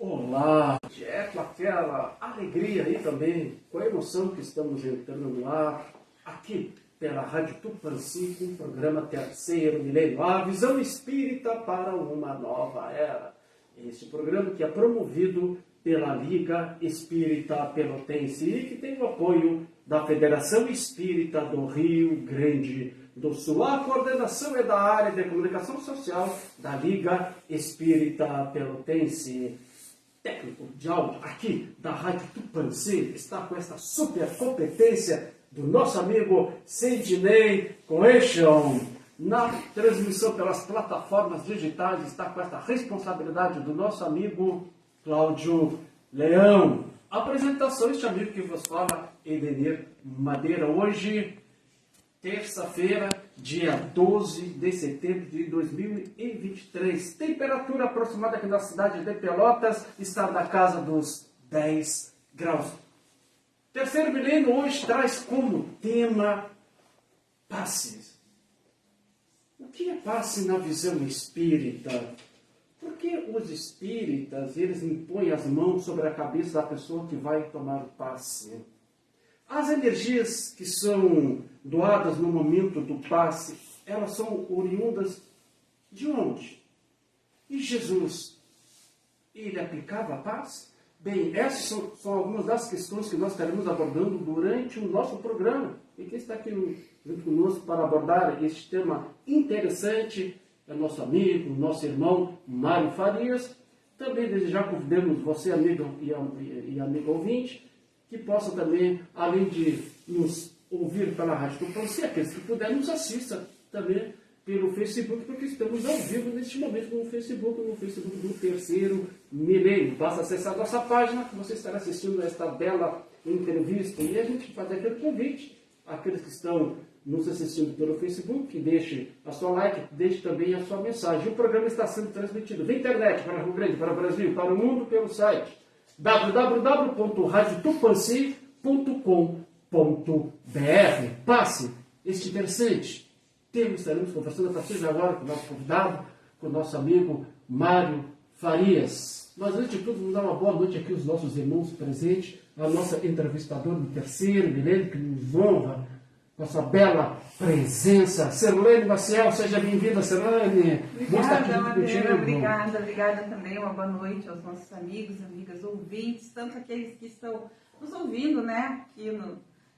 Olá! É com aquela alegria e também com a emoção que estamos entrando no ar, aqui pela Rádio Tupãssi, com o programa Terceiro Milênio, a visão espírita para uma nova era. Este programa que é promovido pela Liga Espírita Pelotense e que tem o apoio da Federação Espírita do Rio Grande do Sul. A coordenação é da área de comunicação social da Liga Espírita Pelotense. Técnico de áudio aqui da Rádio Tupãssi está com esta super competência do nosso amigo Sidney Coenchon. Na transmissão pelas plataformas digitais está com esta responsabilidade do nosso amigo Cláudio Leão. Apresentação, este amigo que vos fala, Edenir Madeira. Hoje, terça-feira, dia 12 de setembro de 2023. Temperatura aproximada aqui na cidade de Pelotas está na casa dos 10 graus. Terceiro milênio hoje traz como tema passe. O que é passe na visão espírita? Porque os espíritas, eles impõem as mãos sobre a cabeça da pessoa que vai tomar o passe. As energias que são doadas no momento do passe, elas são oriundas de onde? E Jesus, ele aplicava a paz? Bem, essas são algumas das questões que nós estaremos abordando durante o nosso programa. E quem está aqui junto conosco para abordar este tema interessante é nosso amigo, nosso irmão Mário Farias. Também desde já convidamos você, amigo e amigo ouvinte, que possa também, além de nos ouvir pela Rádio Tupãssi, aqueles que puderem nos assistam também pelo Facebook, porque estamos ao vivo neste momento no Facebook do Terceiro Milênio. Basta acessar a nossa página, que você estará assistindo a esta bela entrevista. E a gente faz aquele convite àqueles que estão nos assistindo pelo Facebook, que deixe a sua like, deixe também a sua mensagem. O programa está sendo transmitido via internet para o Rio Grande, para o Brasil, para o mundo, pelo site www.radiotupãssi.com.br. Passe este interessante tema. Estaremos conversando a partir de agora com o nosso convidado, com o nosso amigo Mário Farias. Mas antes de tudo, vamos dar uma boa noite aqui aos nossos irmãos presentes, a nossa entrevistadora do Terceiro Milênio, que nos honra com essa bela presença. Serlane Maciel, seja bem-vinda, Serlane. Obrigada também. Uma boa noite aos nossos amigos, amigas, ouvintes, tanto aqueles que estão nos ouvindo, né, aqui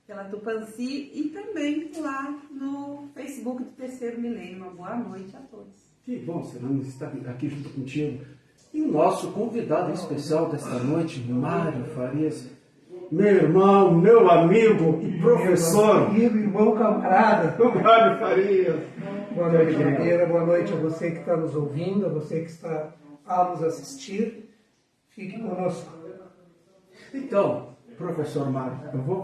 pela Tupãssi e também lá no Facebook do Terceiro Milênio. Uma boa noite a todos. Que bom, Serlane, estar aqui junto contigo. E o nosso convidado especial desta noite, Mário Farias. Meu irmão, meu amigo e professor. Meu amigo, irmão camarada. Mário Farias. Boa noite, Madeira. Boa noite a você que está nos ouvindo, a você que está a nos assistir. Fique conosco. Então, professor Mário,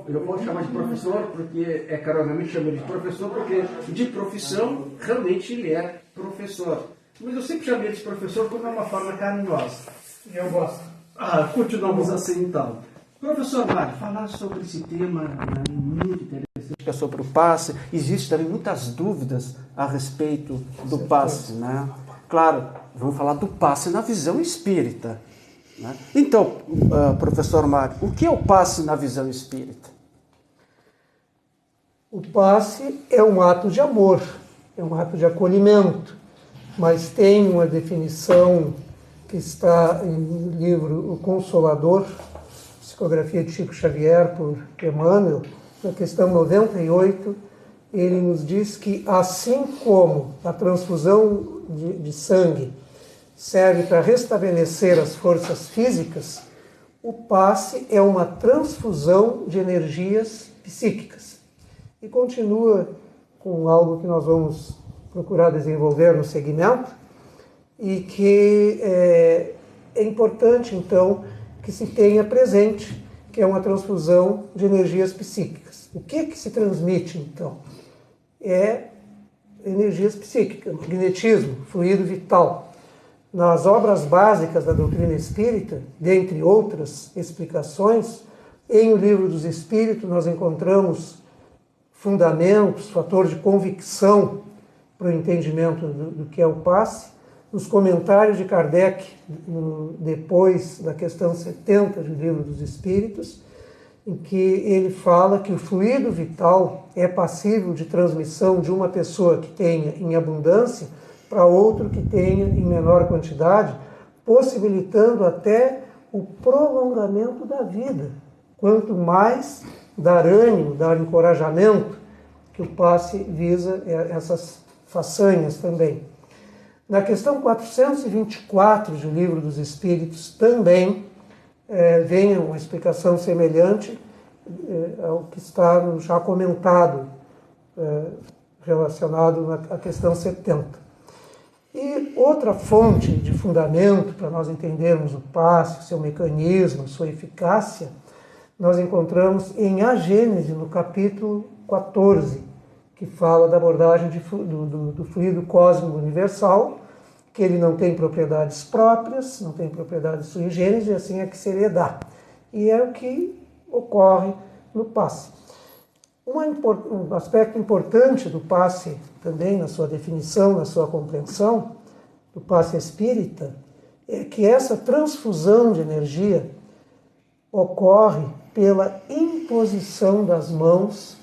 eu vou chamar de professor porque carinhosamente chamo de professor, porque de profissão realmente ele é professor. Mas eu sempre chamei de professor como é uma forma carinhosa. Eu gosto. Continuamos assim então. Professor Mário, falar sobre esse tema é muito interessante, que é sobre o passe. Existem também muitas dúvidas a respeito do passe, né? Claro, vamos falar do passe na visão espírita, né? Então, professor Mário, o que é o passe na visão espírita? O passe é um ato de amor, é um ato de acolhimento, mas tem uma definição que está no livro O Consolador, psicografia de Chico Xavier por Emmanuel, na questão 98, ele nos diz que assim como a transfusão de sangue serve para restabelecer as forças físicas, o passe é uma transfusão de energias psíquicas. E continua com algo que nós vamos procurar desenvolver no segmento, e que é importante, então, que se tenha presente, que é uma transfusão de energias psíquicas. O que se transmite, então? É energias psíquicas, magnetismo, fluido vital. Nas obras básicas da doutrina espírita, dentre outras explicações, em O Livro dos Espíritos nós encontramos fundamentos, fator de convicção para o entendimento do que é o passe, nos comentários de Kardec, depois da questão 70 do Livro dos Espíritos, em que ele fala que o fluido vital é passível de transmissão de uma pessoa que tenha em abundância para outro que tenha em menor quantidade, possibilitando até o prolongamento da vida. Quanto mais dar ânimo, dar encorajamento, que o passe visa essas façanhas também. Na questão 424 do Livro dos Espíritos também vem uma explicação semelhante ao que está já comentado, relacionado à questão 70. E outra fonte de fundamento para nós entendermos o passe, seu mecanismo, sua eficácia, nós encontramos em A Gênese, no capítulo 14, que fala da abordagem do fluido cósmico universal, que ele não tem propriedades próprias, não tem propriedades sui generis, e assim é que se lhe dá. E é o que ocorre no passe. Um aspecto importante do passe, também na sua definição, na sua compreensão, do passe espírita, é que essa transfusão de energia ocorre pela imposição das mãos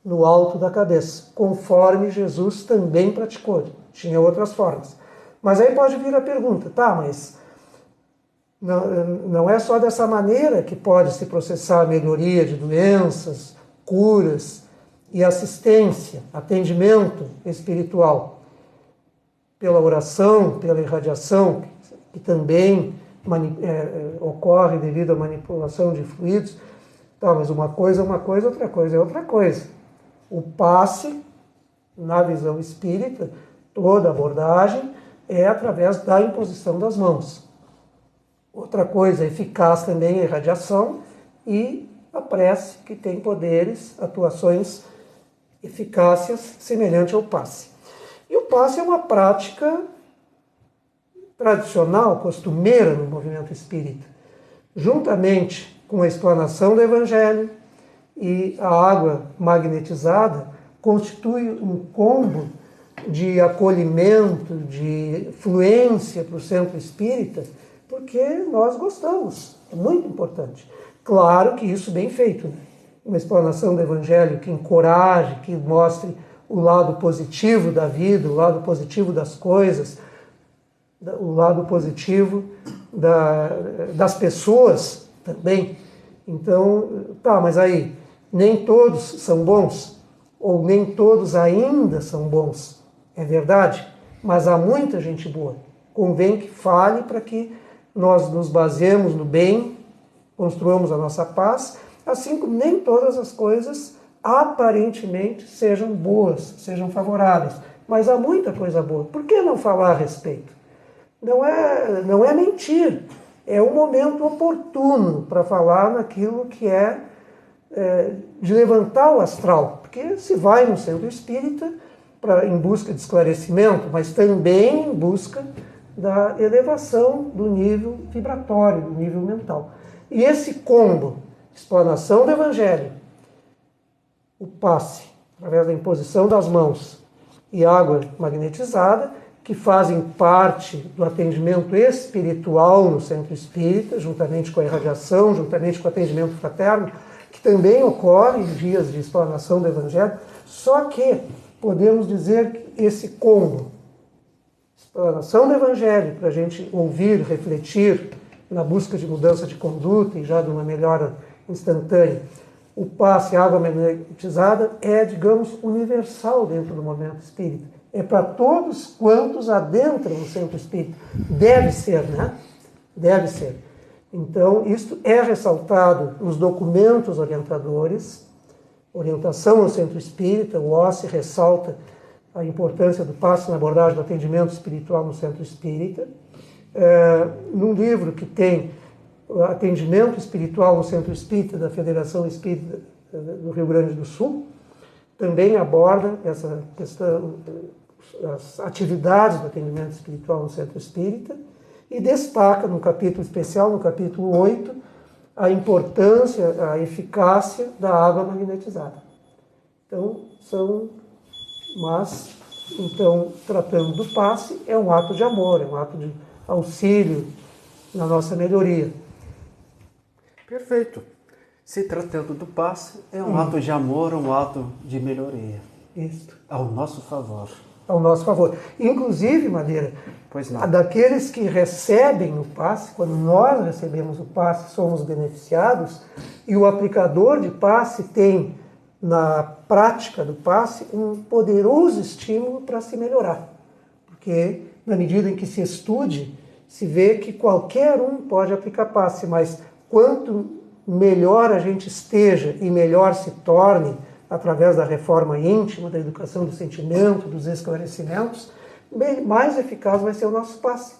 no alto da cabeça, conforme Jesus também praticou. Tinha outras formas. Mas aí pode vir a pergunta, tá, mas não é só dessa maneira que pode se processar a melhoria de doenças, curas e assistência, atendimento espiritual, pela oração, pela irradiação, que também ocorre devido à manipulação de fluidos. Tá, mas uma coisa é uma coisa, outra coisa é outra coisa. O passe, na visão espírita, toda abordagem é através da imposição das mãos. Outra coisa eficaz também é a irradiação e a prece, que tem poderes, atuações, eficácias semelhante ao passe. E o passe é uma prática tradicional, costumeira no movimento espírita, juntamente com a explanação do Evangelho e a água magnetizada, constitui um combo de acolhimento, de fluência para o centro espírita, porque nós gostamos, é muito importante. Claro que isso bem feito, né? Uma explanação do Evangelho que encoraje, que mostre o lado positivo da vida, o lado positivo das coisas, o lado positivo das pessoas também. Então, tá, mas aí, nem todos são bons, ou nem todos ainda são bons, é verdade, mas há muita gente boa. Convém que fale para que nós nos baseemos no bem, construamos a nossa paz, assim como nem todas as coisas aparentemente sejam boas, sejam favoráveis, mas há muita coisa boa. Por que não falar a respeito? Não é mentir, é o momento oportuno para falar naquilo que é de levantar o astral, porque se vai no centro espírita em busca de esclarecimento, mas também em busca da elevação do nível vibratório, do nível mental. E esse combo, explanação do Evangelho, o passe, através da imposição das mãos e água magnetizada, que fazem parte do atendimento espiritual no centro espírita, juntamente com a irradiação, juntamente com o atendimento fraterno, que também ocorre em dias de explanação do Evangelho, só que podemos dizer que esse combo, explanação do Evangelho, para a gente ouvir, refletir, na busca de mudança de conduta e já de uma melhora instantânea, o passe água magnetizada é, digamos, universal dentro do movimento espírita. É para todos quantos adentram o centro espírita. Deve ser, né? Deve ser. Então, isto é ressaltado nos documentos orientadores, orientação ao centro espírita, o OSCE ressalta a importância do passe na abordagem do atendimento espiritual no centro espírita. Num livro que tem atendimento espiritual no centro espírita da Federação Espírita do Rio Grande do Sul, também aborda essa questão, as atividades do atendimento espiritual no centro espírita, e destaca no capítulo especial, no capítulo 8, a importância, a eficácia da água magnetizada. Então, Então, tratando do passe, é um ato de amor, é um ato de auxílio na nossa melhoria. Perfeito. Se tratando do passe, é um ato de amor, um ato de melhoria. Isso. Ao nosso favor. Ao nosso favor. Inclusive, Madeira, Pois não. daqueles que recebem o passe, quando nós recebemos o passe, somos beneficiados, e o aplicador de passe tem, na prática do passe, um poderoso estímulo para se melhorar. Porque, na medida em que se estude, se vê que qualquer um pode aplicar passe, mas quanto melhor a gente esteja e melhor se torne, através da reforma íntima, da educação do sentimento, dos esclarecimentos, mais eficaz vai ser o nosso passe.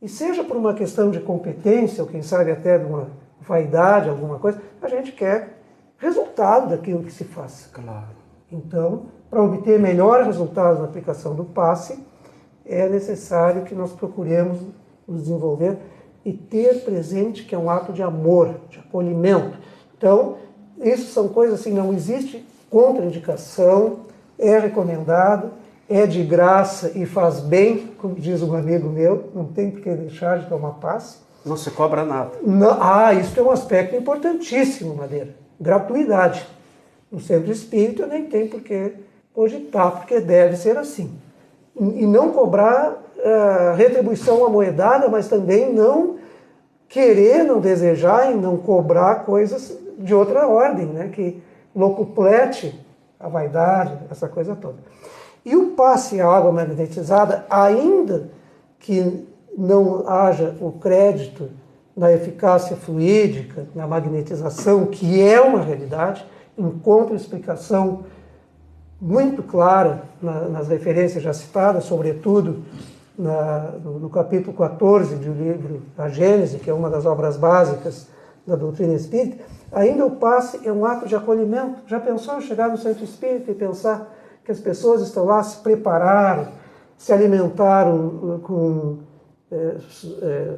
E seja por uma questão de competência, ou quem sabe até de uma vaidade, alguma coisa, a gente quer resultado daquilo que se faz. Claro. Então, para obter melhores resultados na aplicação do passe, é necessário que nós procuremos nos desenvolver e ter presente que é um ato de amor, de acolhimento. Então, isso são coisas assim, não existe contraindicação, é recomendado, é de graça e faz bem, como diz um amigo meu, não tem por que deixar de tomar passe. Não se cobra nada. Isso é um aspecto importantíssimo, Madeira. Gratuidade. No centro espírita nem tem por que cogitar, porque deve ser assim. E não cobrar retribuição amoedada, mas também não querer, não desejar e não cobrar coisas de outra ordem, né? Que locuplete a vaidade, essa coisa toda. E o passe à água magnetizada, ainda que não haja o crédito na eficácia fluídica, na magnetização, que é uma realidade, encontra explicação muito clara nas referências já citadas, sobretudo no capítulo 14 do livro A Gênese, que é uma das obras básicas da doutrina espírita. Ainda o passe é um ato de acolhimento. Já pensou em chegar no centro espírita e pensar que as pessoas estão lá, se prepararam, se alimentaram com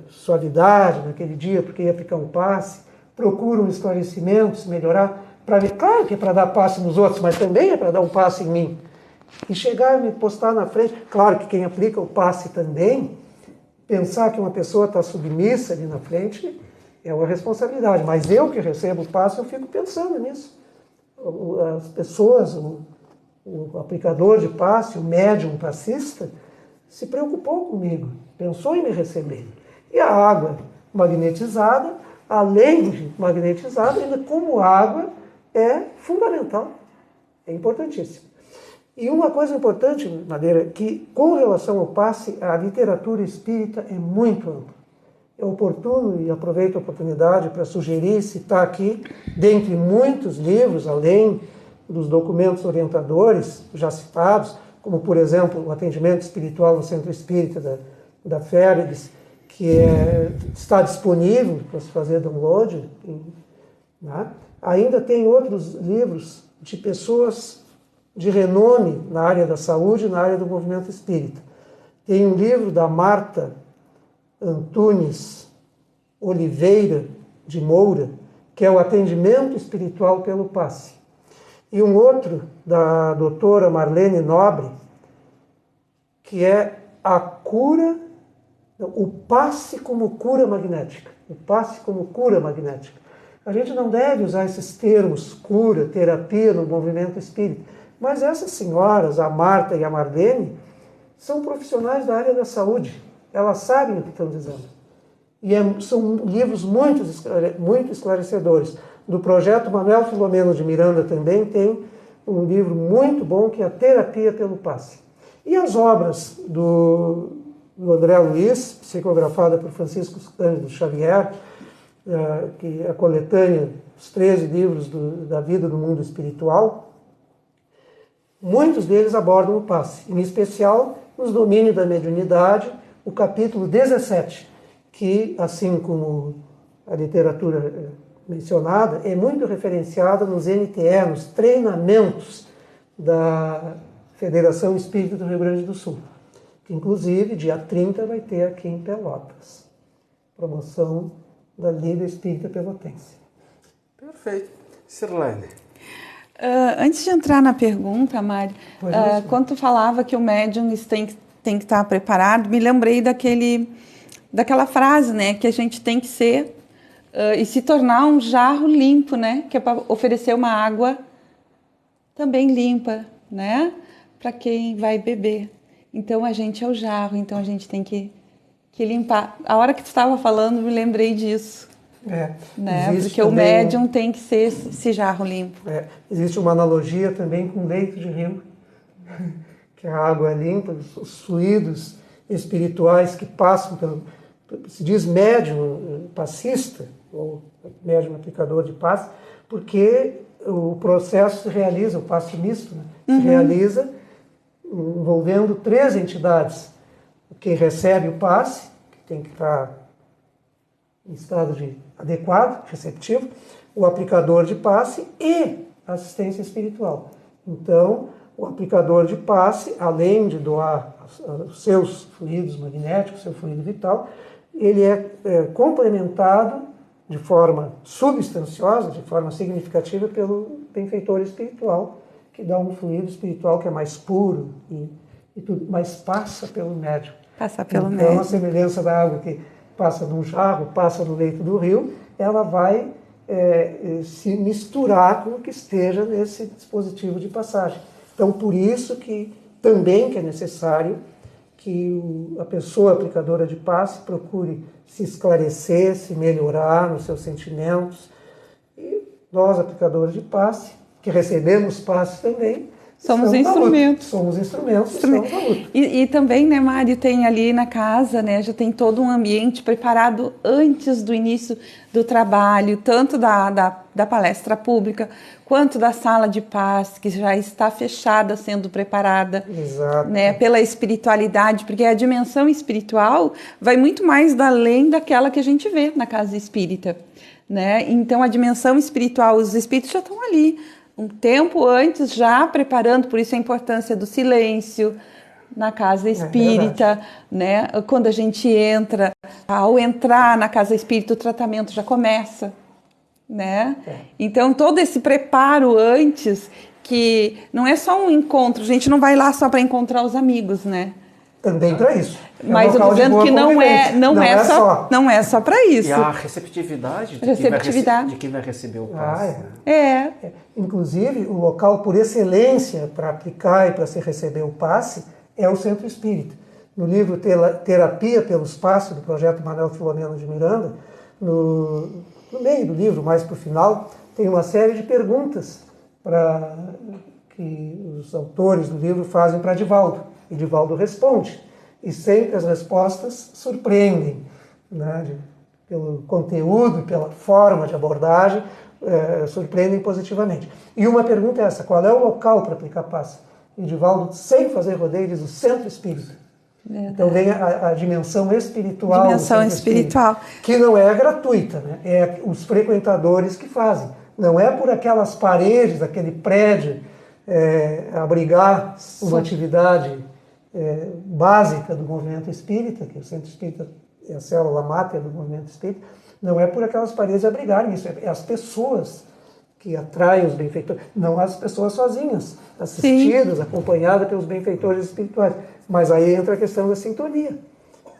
suavidade naquele dia, porque ia aplicar um passe, procuram esclarecimentos, melhorar, claro que é para dar passe nos outros, mas também é para dar um passe em mim. E chegar e me postar na frente, claro que quem aplica o passe também, pensar que uma pessoa está submissa ali na frente, é uma responsabilidade, mas eu que recebo o passe, eu fico pensando nisso. As pessoas, o aplicador de passe, o médium passista, se preocupou comigo, pensou em me receber. E a água magnetizada, além de magnetizada, ainda como água, é fundamental, é importantíssimo. E uma coisa importante, Madeira, que com relação ao passe, a literatura espírita é muito ampla. É oportuno, e aproveito a oportunidade para sugerir, citar aqui, dentre muitos livros, além dos documentos orientadores já citados, como, por exemplo, o Atendimento Espiritual no Centro Espírita da Férgues, que está disponível para se fazer download. Né? Ainda tem outros livros de pessoas de renome na área da saúde e na área do movimento espírita. Tem um livro da Marta Antunes Oliveira de Moura, que é o Atendimento Espiritual pelo Passe. E um outro da doutora Marlene Nobre, que é a cura, o passe como cura magnética. O passe como cura magnética. A gente não deve usar esses termos, cura, terapia, no movimento espírita. Mas essas senhoras, a Marta e a Marlene, são profissionais da área da saúde. Elas sabem o que estão dizendo. E são livros muito esclarecedores. Do projeto Manuel Filomeno de Miranda também tem um livro muito bom, que é a Terapia pelo Passe. E as obras do André Luiz, psicografada por Francisco Cândido Xavier, que é a coletânea, os 13 livros da vida do mundo espiritual, muitos deles abordam o passe, em especial nos domínios da mediunidade, o capítulo 17, que, assim como a literatura mencionada, é muito referenciada nos NTE, nos treinamentos da Federação Espírita do Rio Grande do Sul, que inclusive dia 30 vai ter aqui em Pelotas, promoção da Liga Espírita Pelotense. Perfeito. Sirlene. Antes de entrar na pergunta, Mari, Pois não, sim. quando tu falava que o médium tem que estar preparado, me lembrei daquela frase, né, que a gente tem que ser e se tornar um jarro limpo, né, que é para oferecer uma água também limpa, né, para quem vai beber. Então a gente é o jarro, então a gente tem que limpar. A hora que tu estava falando, me lembrei disso. Né? Porque o médium tem que ser esse jarro limpo. Existe uma analogia também com leito de rio, que a água é limpa, os fluidos espirituais que passam pelo... Se diz médium passista, ou médium aplicador de passe, porque o processo se realiza, o passe misto, né? Se realiza envolvendo 3 entidades. Quem recebe o passe, que tem que estar em estado adequado, receptivo, o aplicador de passe e a assistência espiritual. Então, o aplicador de passe, além de doar os seus fluidos magnéticos, seu fluido vital, ele é complementado de forma substanciosa, de forma significativa, pelo benfeitor espiritual, que dá um fluido espiritual que é mais puro e tudo, mas passa pelo médium. Passa pelo então, médium. A semelhança da água que passa num jarro, passa no leito do rio, ela vai se misturar com o que esteja nesse dispositivo de passagem. Então, por isso que também que é necessário que a pessoa aplicadora de passe procure se esclarecer, se melhorar nos seus sentimentos. E nós, aplicadores de passe, que recebemos passe também, somos instrumentos. Somos instrumentos, estamos na luta. E também, né, Mari, tem ali na casa, né, já tem todo um ambiente preparado antes do início do trabalho, tanto da palestra pública, quanto da sala de paz, que já está fechada, sendo preparada. Exato. Né, pela espiritualidade, porque a dimensão espiritual vai muito mais além daquela que a gente vê na casa espírita. Né? Então, a dimensão espiritual, os espíritos já estão ali, um tempo antes, já preparando, por isso a importância do silêncio na casa espírita, né? Quando a gente entra, ao entrar na casa espírita, o tratamento já começa, né? Então, todo esse preparo antes, que não é só um encontro, a gente não vai lá só para encontrar os amigos, né? Também para isso. Mas eu estou dizendo que não é só para isso. E a receptividade de quem vai receber o passe. Inclusive, o local por excelência para aplicar e para se receber o passe é o Centro Espírita. No livro Terapia pelos Passos, do projeto Manuel Filomeno de Miranda, no meio do livro, mais para o final, tem uma série de perguntas que os autores do livro fazem para Divaldo. E Divaldo responde. E sempre as respostas surpreendem, né? Pelo conteúdo, pela forma de abordagem, surpreendem positivamente. E uma pergunta é essa: qual é o local para aplicar passe? E Divaldo, sem fazer rodeio, diz o Centro Espírita. Então vem a dimensão espiritual. Dimensão espiritual. Que não é gratuita, né? É os frequentadores que fazem. Não é por aquelas paredes, aquele prédio, abrigar uma atividade básica do movimento espírita, que o Centro Espírita é a célula máter do movimento espírita. Não é por aquelas paredes abrigarem isso, é as pessoas que atraem os benfeitores, não as pessoas sozinhas, assistidas, acompanhadas pelos benfeitores espirituais. Mas aí entra a questão da sintonia.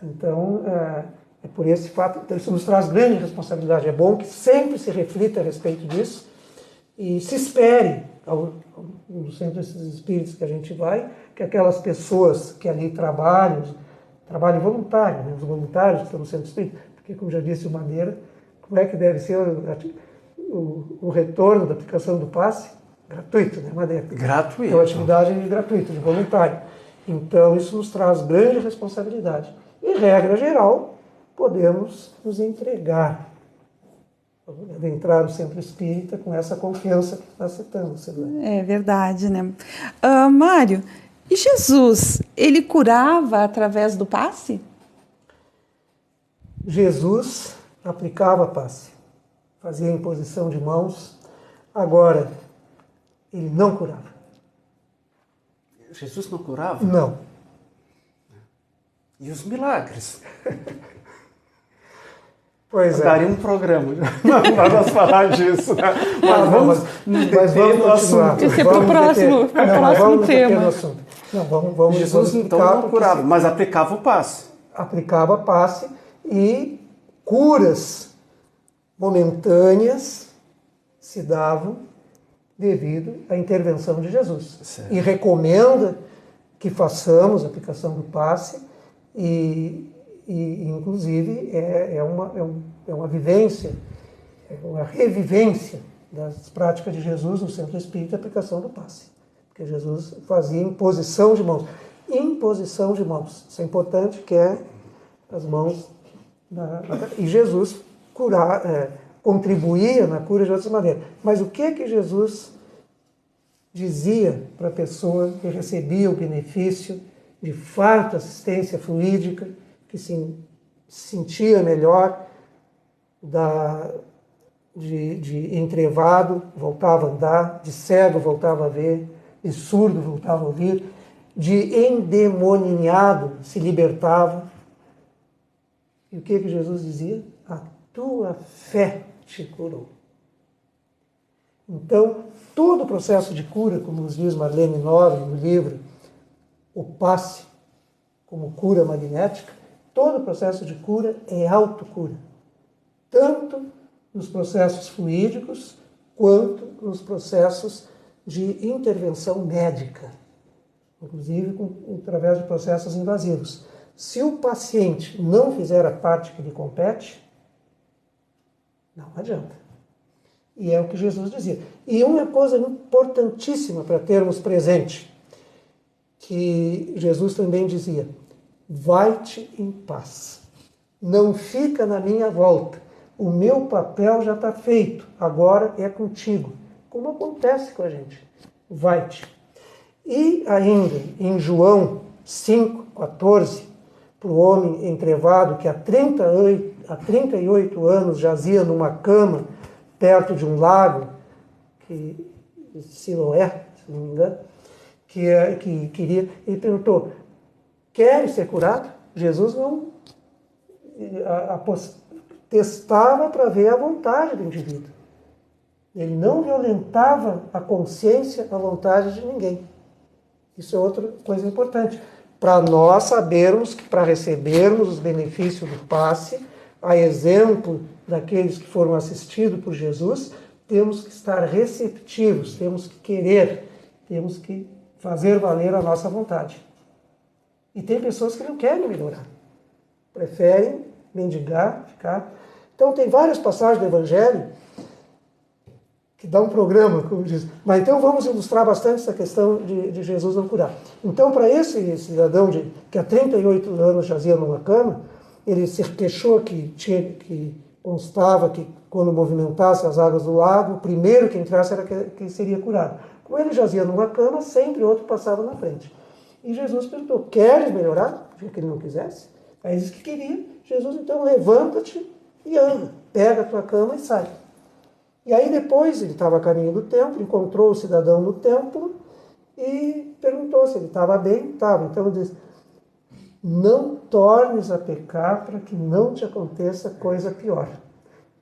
Então, é por esse fato, então isso nos traz grande responsabilidade. É bom que sempre se reflita a respeito disso e se espere no centro desses espíritos que a gente vai, que aquelas pessoas que ali trabalho voluntário, né? Os voluntários que estão no centro espírita, porque, como já disse o Madeira, como é que deve ser o retorno da aplicação do passe? Gratuito, né, Madeira? Gratuito. Então, atividade gratuita, de voluntário. Então, isso nos traz grande responsabilidade. E, regra geral, podemos nos entregar, adentrar o centro espírita com essa confiança que está citando. É verdade, né? Mário, e Jesus, ele curava através do passe? Jesus aplicava passe, fazia imposição de mãos. Agora, ele não curava. Jesus não curava? Não. E os milagres? Pois é. Daria um programa para nós falar disso, né? Mas vamos continuar. Isso é para o próximo tema. Não, vamos Jesus então não curava, mas aplicava o passe. Aplicava passe e curas momentâneas se davam devido à intervenção de Jesus. Certo. E recomenda que façamos a aplicação do passe e inclusive, é uma vivência, é uma revivência das práticas de Jesus no Centro Espírita, a aplicação do passe. Porque Jesus fazia imposição de mãos. Imposição de mãos. Isso é importante, que é as mãos... E Jesus contribuía na cura de outras maneiras. Mas o que Jesus dizia para a pessoa que recebia o benefício de farta assistência fluídica, que se sentia melhor, de entrevado voltava a andar, de cego voltava a ver, de surdo voltava a ouvir, de endemoninhado se libertava. E o que Jesus dizia? A tua fé te curou. Então, todo o processo de cura, como nos diz Marlene Nobre no livro O Passe como Cura Magnética, todo o processo de cura é autocura, tanto nos processos fluídicos quanto nos processos de intervenção médica, inclusive através de processos invasivos. Se o paciente não fizer a parte que lhe compete, não adianta. E é o que Jesus dizia. E uma coisa importantíssima para termos presente, que Jesus também dizia: vai-te em paz, não fica na minha volta, o meu papel já está feito, agora é contigo. Como acontece com a gente. Vai-te. E ainda em João 5,14, para o homem entrevado que há 38 anos jazia numa cama perto de um lago, Siloé, se não me engano, que queria, ele perguntou: queres ser curado? Jesus não testava para ver a vontade do indivíduo. Ele não violentava a consciência, a vontade de ninguém. Isso é outra coisa importante. Para nós sabermos que para recebermos os benefícios do passe, a exemplo daqueles que foram assistidos por Jesus, temos que estar receptivos, temos que querer, temos que fazer valer a nossa vontade. E tem pessoas que não querem melhorar, preferem mendigar, ficar. Então tem várias passagens do Evangelho que dá um programa, como diz. Mas então vamos ilustrar bastante essa questão de Jesus não curar. Então, para esse cidadão que há 38 anos jazia numa cama, ele se queixou que constava que quando movimentasse as águas do lago, o primeiro que entrasse era que seria curado. Como ele jazia numa cama, sempre outro passava na frente. E Jesus perguntou: queres melhorar? Já que ele não quisesse. Aí ele disse que queria. Jesus, então, levanta-te e anda. Pega a tua cama e sai. E aí depois ele estava a caminho do templo, encontrou o cidadão no templo e perguntou se ele estava bem. Estava. Então ele disse: não tornes a pecar para que não te aconteça coisa pior.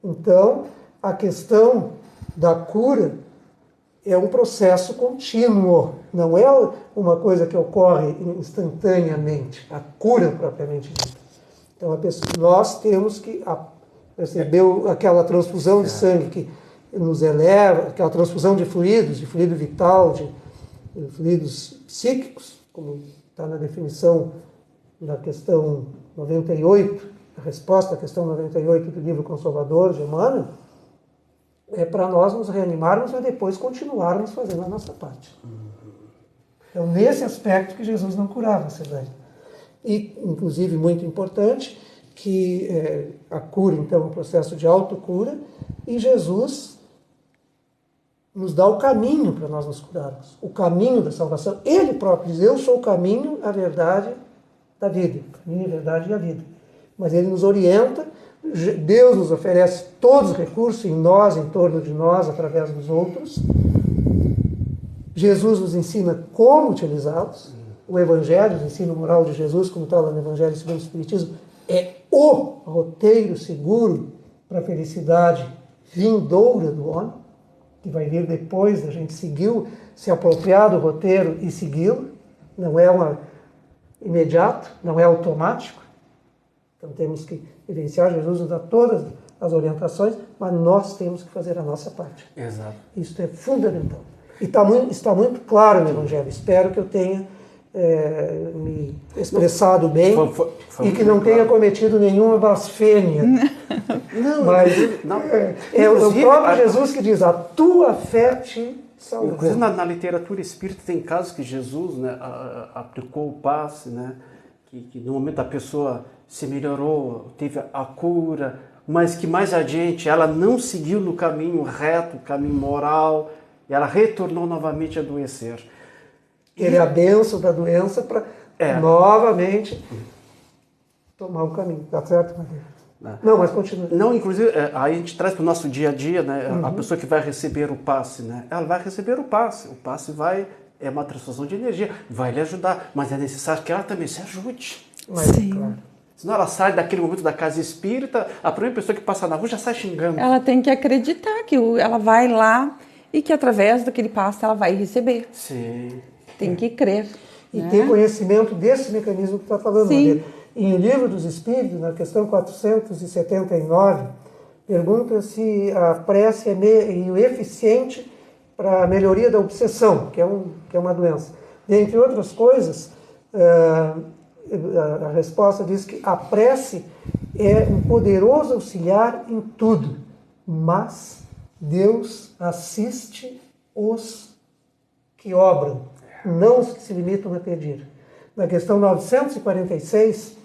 Então, a questão da cura é um processo contínuo, não é uma coisa que ocorre instantaneamente, a cura propriamente dita. Então, nós temos que receber aquela transfusão de sangue que nos eleva, aquela transfusão de fluidos, de fluido vital, de fluidos psíquicos, como está na definição da questão 98, a resposta à questão 98 do livro Consolador de Emmanuel, é para nós nos reanimarmos e depois continuarmos fazendo a nossa parte. Então, nesse aspecto que Jesus não curava, Silvânia. E, inclusive, muito importante, que a cura, então, é um processo de autocura, e Jesus nos dá o caminho para nós nos curarmos, o caminho da salvação. Ele próprio diz: eu sou o caminho, a verdade da vida. O caminho, a verdade e a vida. Mas ele nos orienta, Deus nos oferece todos os recursos em nós, em torno de nós, através dos outros. Jesus nos ensina como utilizá-los. O Evangelho, o ensino moral de Jesus, como está lá no Evangelho segundo o Espiritismo, é o roteiro seguro para a felicidade vindoura do homem, que vai vir depois da gente seguir, se apropriar do roteiro e segui-lo. Não é imediato, não é automático. Então temos que vivenciar. Jesus nos dá todas as orientações, mas nós temos que fazer a nossa parte. Exato. Isso é fundamental. E está muito claro no Evangelho. Espero que eu tenha me expressado bem foi e que não tenha cometido nenhuma blasfêmia. Não, mas não. É o próprio Jesus que diz: a tua fé te salvou. Inclusive na literatura espírita tem casos que Jesus, né, aplicou o passe, né, que no momento a pessoa se melhorou, teve a cura, mas que mais adiante ela não seguiu no caminho reto, caminho moral, e ela retornou novamente a adoecer. Ele é a bênção da doença para novamente tomar o caminho. Tá certo, Maria? Não, mas continua. Não, inclusive, aí a gente traz para o nosso dia a dia, né? A pessoa que vai receber o passe, né? Ela vai receber o passe. O passe é uma transfusão de energia, vai lhe ajudar, mas é necessário que ela também se ajude. Mas, Sim. claro. Senão ela sai daquele momento da casa espírita, a primeira pessoa que passa na rua já sai xingando. Ela tem que acreditar que ela vai lá e que através daquele passe ela vai receber. Sim. Tem que crer. E né? ter conhecimento desse mecanismo que está falando. Sim. Maria. Em O Livro dos Espíritos, na questão 479, pergunta se a prece é meio eficiente para a melhoria da obsessão, que é uma doença. Dentre outras coisas, a resposta diz que a prece é um poderoso auxiliar em tudo, mas Deus assiste os que obram, não os que se limitam a pedir. Na questão 946,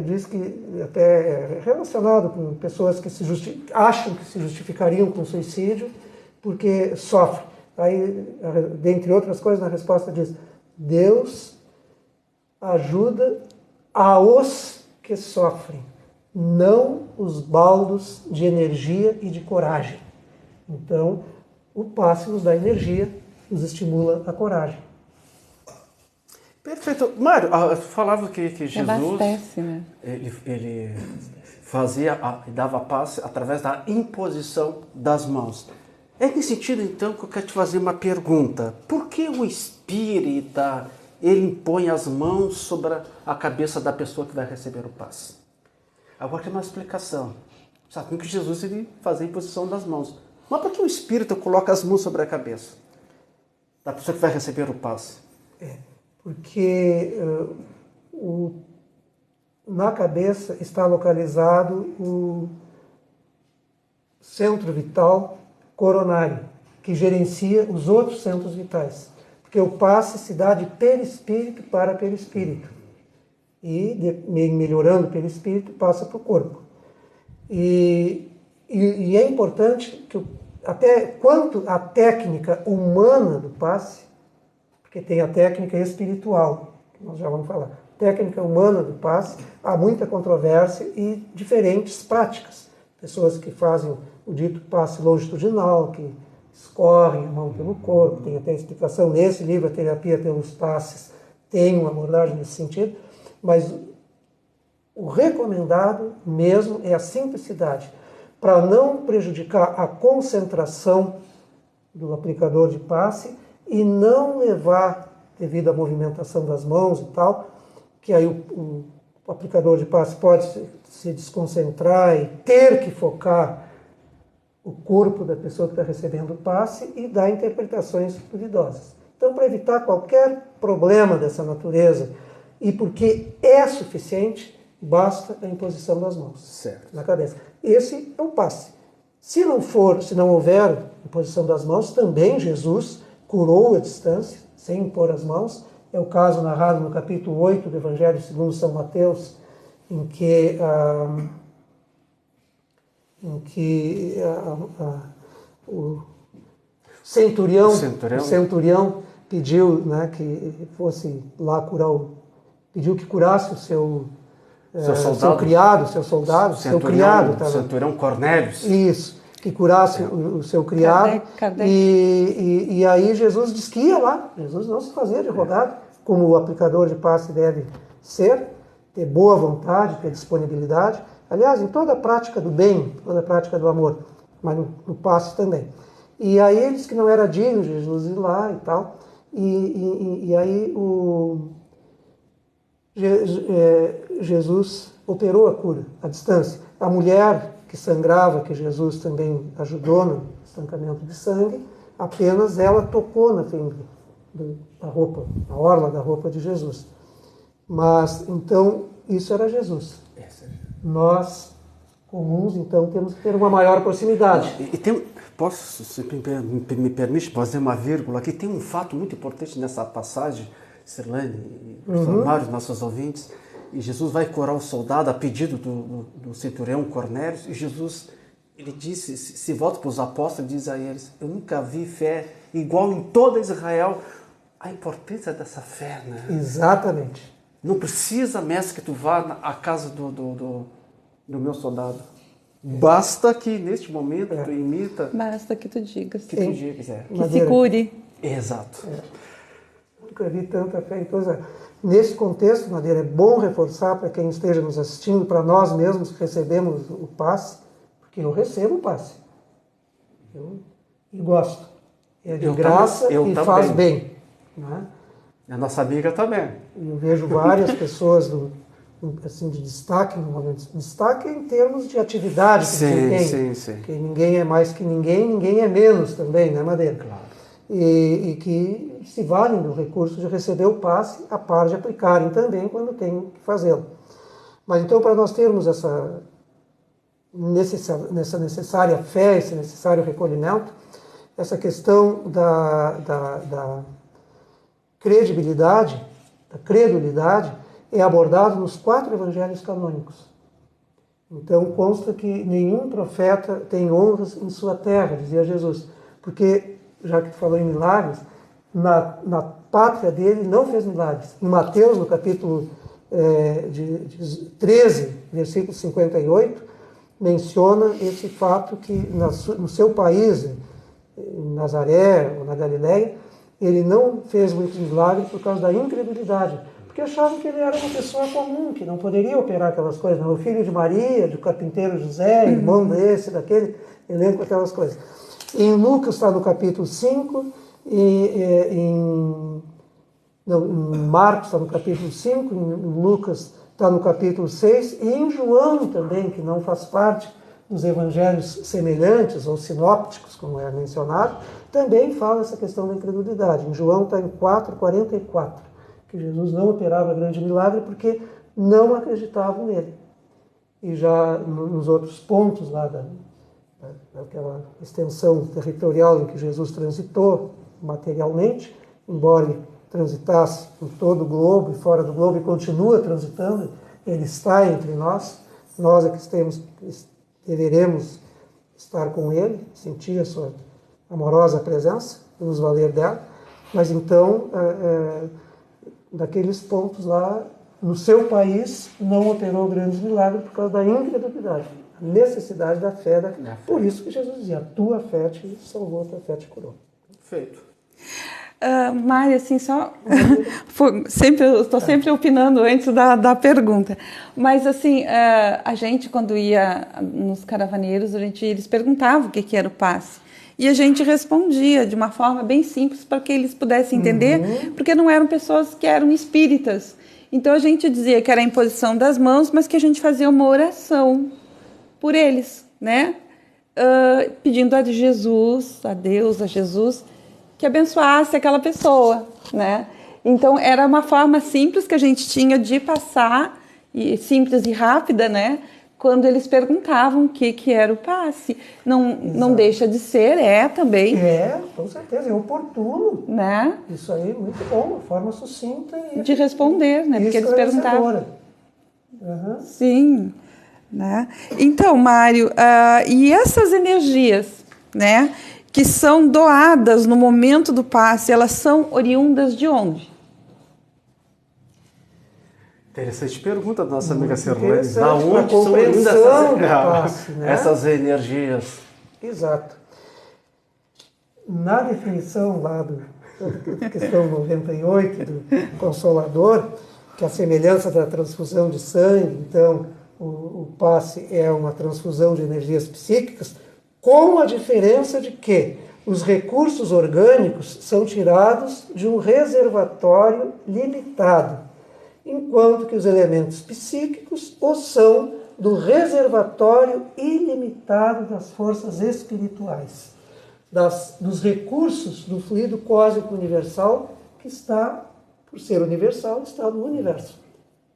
diz que, até relacionado com pessoas que acham que se justificariam com suicídio porque sofrem. Aí, dentre outras coisas, na resposta diz: Deus ajuda aos que sofrem, não os baldos de energia e de coragem. Então, o passe nos dá energia, nos estimula a coragem. Perfeito. Mário, falava que Jesus Abastece, né? ele dava passe através da imposição das mãos. É nesse sentido, então, que eu quero te fazer uma pergunta. Por que o espírita ele impõe as mãos sobre a cabeça da pessoa que vai receber o passe? Agora tem uma explicação. Sabe que Jesus ele fazia a imposição das mãos. Mas por que o espírita coloca as mãos sobre a cabeça da pessoa que vai receber o passe? Porque na cabeça está localizado o centro vital coronário, que gerencia os outros centros vitais. Porque o passe se dá de perispírito para perispírito. E, melhorando o perispírito, passa para o corpo. E é importante que, até quanto à técnica humana do passe, porque tem a técnica espiritual, que nós já vamos falar. Técnica humana do passe, há muita controvérsia e diferentes práticas. Pessoas que fazem o dito passe longitudinal, que escorrem a mão pelo corpo, tem até explicação nesse livro, a terapia pelos passes, tem uma abordagem nesse sentido, mas o recomendado mesmo é a simplicidade, para não prejudicar a concentração do aplicador de passe e não levar, devido à movimentação das mãos e tal, que aí o aplicador de passe pode se desconcentrar e ter que focar o corpo da pessoa que está recebendo o passe e dar interpretações duvidosas. Então, para evitar qualquer problema dessa natureza e porque é suficiente, basta a imposição das mãos na cabeça. Esse é o passe. Se não houver imposição das mãos, também Jesus curou a distância, sem impor as mãos. É o caso narrado no capítulo 8 do Evangelho segundo São Mateus, em que o centurião pediu, né, que fosse lá pediu que curasse o seu criado, seu Centurião Cornélios. Isso, que curasse o seu criado. Kardec. E aí Jesus disse que ia lá. Jesus não se fazia de rogado, como o aplicador de passe deve ser, ter boa vontade, ter disponibilidade. Aliás, em toda a prática do bem, toda a prática do amor, mas no passe também. E aí ele disse que não era digno de Jesus ir lá e tal, e aí Jesus operou a cura à distância. A mulher que sangrava, que Jesus também ajudou no estancamento de sangue, apenas ela tocou na fenda da roupa, na orla da roupa de Jesus. Mas, então, isso era Jesus. Nós, comuns, então, temos que ter uma maior proximidade. E tem, posso, se me permite fazer uma vírgula aqui, tem um fato muito importante nessa passagem, Sirlane e vários nossos ouvintes, e Jesus vai curar o soldado a pedido do centurião Cornélio, e Jesus, ele disse, se volta para os apóstolos, diz a eles, eu nunca vi fé igual em toda Israel. A importância dessa fé, né? Exatamente. Não precisa, mestre, que tu vá à casa do meu soldado. Basta que, neste momento, tu imita... Basta que tu digas. Que tu digas, Que se cure. Exato. Nunca vi tanta fé em toda Israel. Nesse contexto, Madeira, é bom reforçar para quem esteja nos assistindo, para nós mesmos que recebemos o passe, porque eu recebo o passe. E gosto. É de graça e faz bem. Né? A nossa amiga também. Eu vejo várias pessoas assim, de destaque no momento. Destaque em termos de atividade que tem. Sim. Que ninguém é mais que ninguém é menos também, né, Madeira? Claro. E que se valem do recurso de receber o passe, a par de aplicarem também quando tem que fazê-lo. Mas então, para nós termos essa necessária fé, esse necessário recolhimento, essa questão da credibilidade, da credulidade, é abordado nos 4 evangelhos canônicos. Então, consta que nenhum profeta tem honras em sua terra, dizia Jesus, porque, já que tu falou em milagres, na pátria dele não fez milagres. Em Mateus, no capítulo 13, versículo 58, menciona esse fato que no seu país, em Nazaré ou na Galileia, ele não fez muitos milagres por causa da incredulidade, porque achavam que ele era uma pessoa comum, que não poderia operar aquelas coisas. Não, o filho de Maria, do carpinteiro José, irmão desse, daquele, elenco aquelas coisas. Em Lucas está no capítulo 5, em Marcos está no capítulo 5, em Lucas está no capítulo 6, e em João também, que não faz parte dos evangelhos semelhantes ou sinópticos, como é mencionado, também fala essa questão da incredulidade. Em João está em 4:44, que Jesus não operava grande milagre porque não acreditavam nele. E já nos outros pontos lá daquela extensão territorial em que Jesus transitou materialmente, embora ele transitasse em todo o globo e fora do globo e continua transitando, ele está entre nós é que deveremos estar com ele, sentir a sua amorosa presença, nos valer dela, mas então, daqueles pontos lá, no seu país, não operou grandes milagres por causa da incredulidade, a necessidade da fé. Por isso que Jesus dizia, a tua fé te salvou, a tua fé te curou. Perfeito. Mari, assim, só... Estou sempre opinando antes da pergunta. Mas, assim, a gente, quando ia nos caravaneiros, eles perguntavam o que era o passe. E a gente respondia de uma forma bem simples para que eles pudessem entender, porque não eram pessoas que eram espíritas. Então, a gente dizia que era a imposição das mãos, mas que a gente fazia uma oração por eles, né? Pedindo a Jesus, a Deus, a Jesus, que abençoasse aquela pessoa, né? Então, era uma forma simples que a gente tinha de passar, simples e rápida, né? Quando eles perguntavam o que era o passe. Não deixa de ser, também. Com certeza, é oportuno. Né? Isso aí é muito bom, uma forma sucinta. De responder, né? Porque eles perguntavam. Sim. Né? Então, Mário, e essas energias, né? Que são doadas no momento do passe, elas são oriundas de onde? Interessante pergunta da nossa amiga Sirlane. Da onde são oriundas essas energias? Exato. Na definição lá da questão 98 do Consolador, que é a semelhança da transfusão de sangue, então o passe é uma transfusão de energias psíquicas, com a diferença de que os recursos orgânicos são tirados de um reservatório limitado, enquanto que os elementos psíquicos o são do reservatório ilimitado das forças espirituais, dos recursos do fluido cósmico universal, que está, por ser universal, está no universo.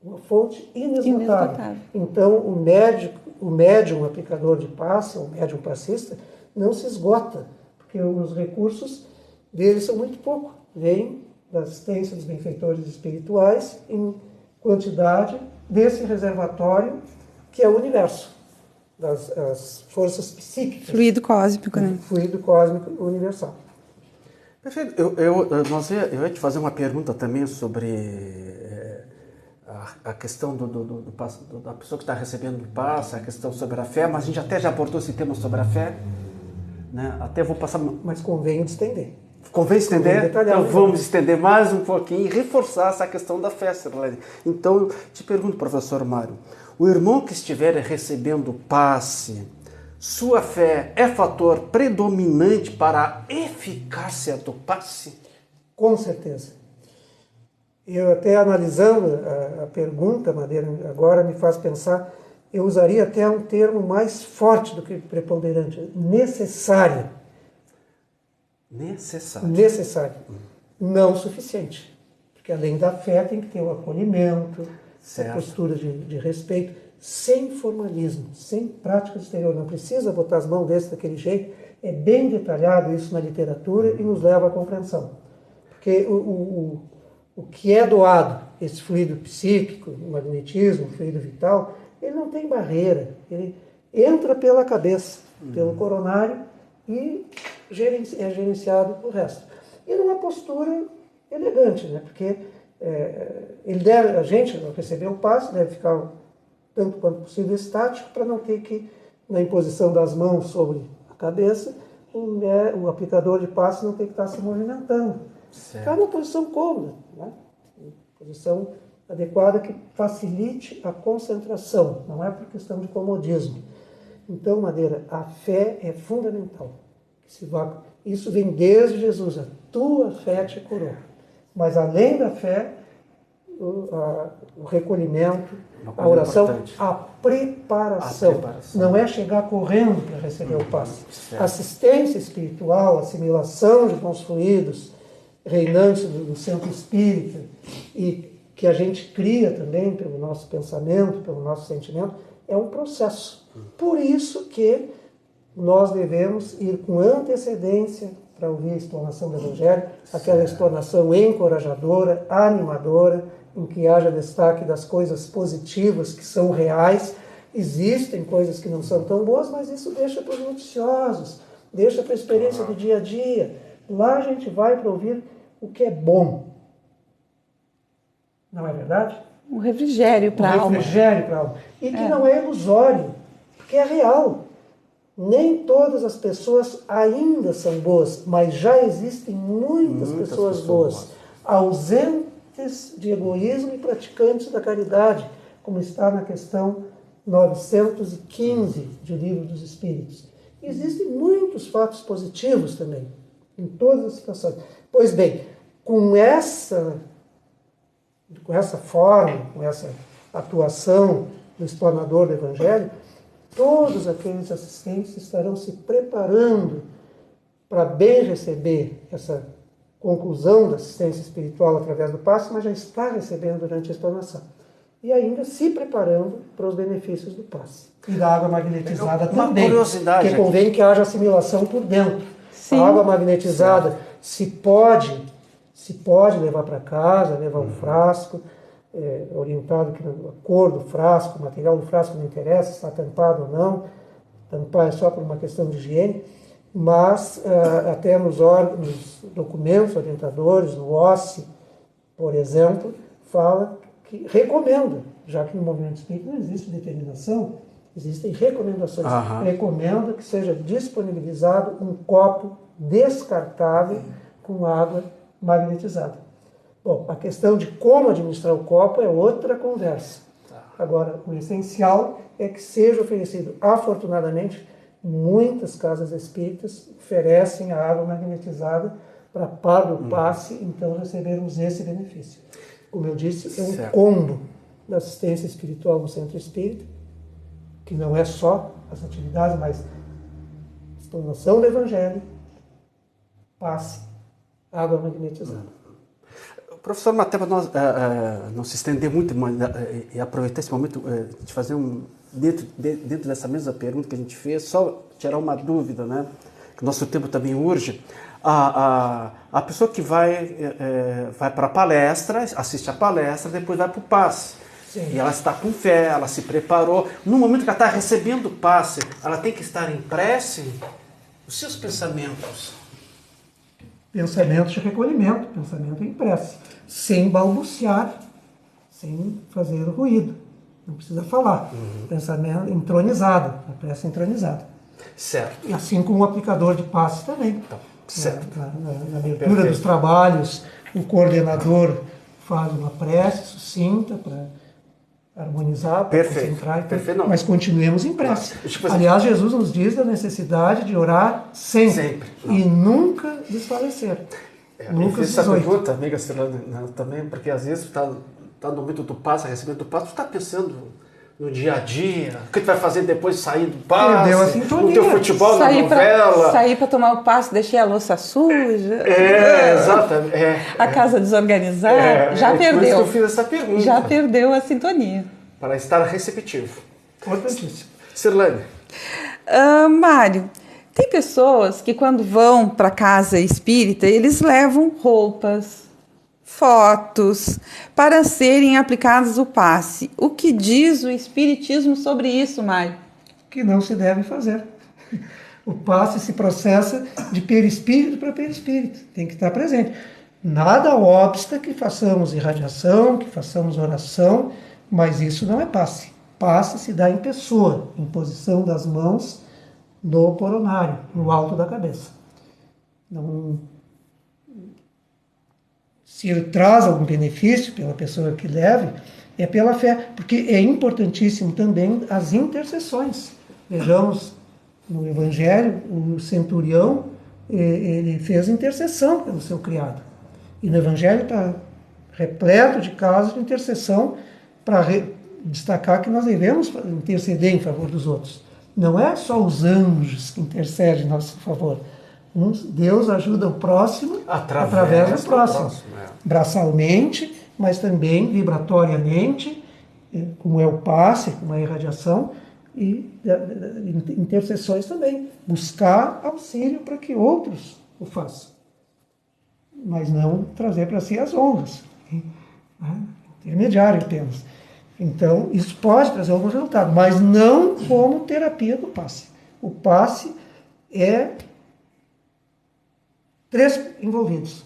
Uma fonte inesgotável. Então, o médium aplicador de passe, o médium passista, não se esgota, porque os recursos dele são muito pouco. Vêm da assistência dos benfeitores espirituais em quantidade desse reservatório que é o universo, das forças psíquicas. Fluido cósmico, né? Fluido cósmico universal. Perfeito. Eu ia te fazer uma pergunta também sobre a questão da pessoa que está recebendo o passe, a questão sobre a fé, mas a gente até já abordou esse tema sobre a fé, né? Até vou passar... Mas convém estender. Convém estender? Detalhar, então vamos estender mais um pouquinho e reforçar essa questão da fé, Sirlene. Então eu te pergunto, professor Mário, o irmão que estiver recebendo o passe, sua fé é fator predominante para a eficácia do passe? Com certeza. Eu até analisando a pergunta, Madeira, agora me faz pensar, eu usaria até um termo mais forte do que preponderante, necessário. Necessário. Não suficiente. Porque além da fé tem que ter o acolhimento, a postura de respeito, sem formalismo, sem prática exterior. Não precisa botar as mãos daquele jeito. É bem detalhado isso na literatura e nos leva à compreensão. Porque o que é doado, esse fluido psíquico, o magnetismo, o fluido vital, ele não tem barreira. Ele entra pela cabeça, pelo coronário e é gerenciado o resto. E numa postura elegante, né? Porque a gente, ao receber o passe, deve ficar tanto quanto possível estático, para não ter que, na imposição das mãos sobre a cabeça, o aplicador de passe não ter que estar se movimentando. Ficar numa posição cômoda, né? Uma posição adequada que facilite a concentração, não é por questão de comodismo. Então, Madeira, a fé é fundamental. Isso vem desde Jesus, a tua fé te curou. Mas além da fé, o recolhimento, a oração, importante. A preparação. Não é chegar correndo para receber o passe. Assistência espiritual, assimilação de bons fluidos, reinantes do centro espírita, e que a gente cria também pelo nosso pensamento, pelo nosso sentimento, é um processo. Por isso que nós devemos ir com antecedência para ouvir a explanação do Evangelho, aquela explanação encorajadora, animadora, em que haja destaque das coisas positivas que são reais. Existem coisas que não são tão boas, mas isso deixa para os noticiosos, deixa para a experiência do dia a dia. Lá a gente vai para ouvir o que é bom. Não é verdade? Um refrigério para a alma. Um refrigério para a alma. E que não é ilusório, porque é real. Nem todas as pessoas ainda são boas, mas já existem muitas pessoas boas, ausentes de egoísmo e praticantes da caridade, como está na questão 915 de O Livro dos Espíritos. Existem muitos fatos positivos também, em todas as situações. Pois bem, com essa forma, com essa atuação do explanador do Evangelho, todos aqueles assistentes estarão se preparando para bem receber essa conclusão da assistência espiritual através do passe, mas já está recebendo durante a explanação. E ainda se preparando para os benefícios do passe. E da água magnetizada também. Curiosidade, porque convém que haja assimilação por dentro. Sim. A água magnetizada se pode levar para casa, levar um frasco, orientado que a cor do frasco, o material do frasco não interessa, se está tampado ou não. Tampar é só por uma questão de higiene. Mas até nos documentos orientadores, no OSCE, por exemplo, fala que recomenda, já que no movimento espírita não existe determinação, existem recomendações. Recomenda que seja disponibilizado um copo descartável com água magnetizada. Bom, a questão de como administrar o copo é outra conversa. Agora, o essencial é que seja oferecido. Afortunadamente, muitas casas espíritas oferecem a água magnetizada para par do passe, então recebermos esse benefício. Como eu disse, é um combo da assistência espiritual no centro espírita, que não é só as atividades, mas explanação do Evangelho, passe, água magnetizada. Professor, até para nós não se estender muito e aproveitar esse momento de fazer dentro dessa mesma pergunta que a gente fez, só tirar uma dúvida, né? Que o nosso tempo também urge. A pessoa que vai para a palestra, assiste a palestra, depois vai para o passe. Sim. E ela está com fé, ela se preparou. No momento que ela está recebendo o passe, ela tem que estar em prece. Os seus pensamentos. Pensamento de recolhimento, pensamento em prece. Sem balbuciar, sem fazer ruído. Não precisa falar. Pensamento entronizado, a prece entronizada. Certo. E assim como o aplicador de passe também. Então, certo. Na abertura dos trabalhos, o coordenador faz uma prece sucinta para harmonizar, para concentrar. Perfeito. Mas continuemos em prece. Aliás, Jesus nos diz da necessidade de orar sempre. E nunca desfalecer. Nunca essa pergunta, amiga Cirlane, também, porque às vezes está no momento do passe, recebendo do passe, tu está pensando no dia a dia, o que tu vai fazer depois de sair do passe, perdeu a sintonia. No teu futebol, na novela. Sair para tomar o passe, deixei a louça suja. Exatamente. A casa desorganizada. Já perdeu. Por isso que eu fiz essa pergunta. Já perdeu a sintonia. Para estar receptivo. Importantíssimo. Cirlane. Mário, tem pessoas que quando vão para casa espírita, eles levam roupas, fotos, para serem aplicados o passe. O que diz o Espiritismo sobre isso, Mário? Que não se deve fazer. O passe se processa de perispírito para perispírito. Tem que estar presente. Nada obsta que façamos irradiação, que façamos oração, mas isso não é passe. Passe se dá em pessoa, em posição das mãos no coronário, no alto da cabeça. Não... Se ele traz algum benefício pela pessoa que leve, é pela fé, porque é importantíssimo também as intercessões. Vejamos no Evangelho, o centurião, ele fez intercessão pelo seu criado. E no Evangelho está repleto de casos de intercessão para destacar que nós devemos interceder em favor dos outros. Não é só os anjos que intercedem em nosso favor. Deus ajuda o próximo através do próximo. Braçalmente, mas também vibratoriamente, como é o passe, como é a irradiação, e intercessões também. Buscar auxílio para que outros o façam. Mas não trazer para si as honras. Intermediário apenas. Então, isso pode trazer algum resultado, mas não como terapia do passe. O passe é 3 envolvidos.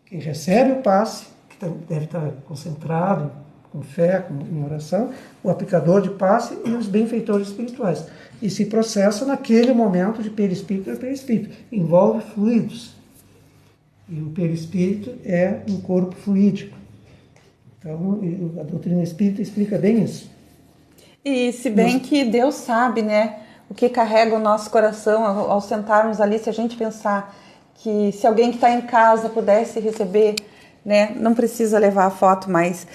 Quem recebe o passe, que deve estar concentrado, com fé, em oração, o aplicador de passe e os benfeitores espirituais. E se processa naquele momento de perispírito a perispírito. Envolve fluidos. E o perispírito é um corpo fluídico. Então, a doutrina espírita explica bem isso. E se bem que Deus sabe, né, o que carrega o nosso coração ao sentarmos ali, se a gente pensar que se alguém que está em casa pudesse receber, né, não precisa levar a foto, mas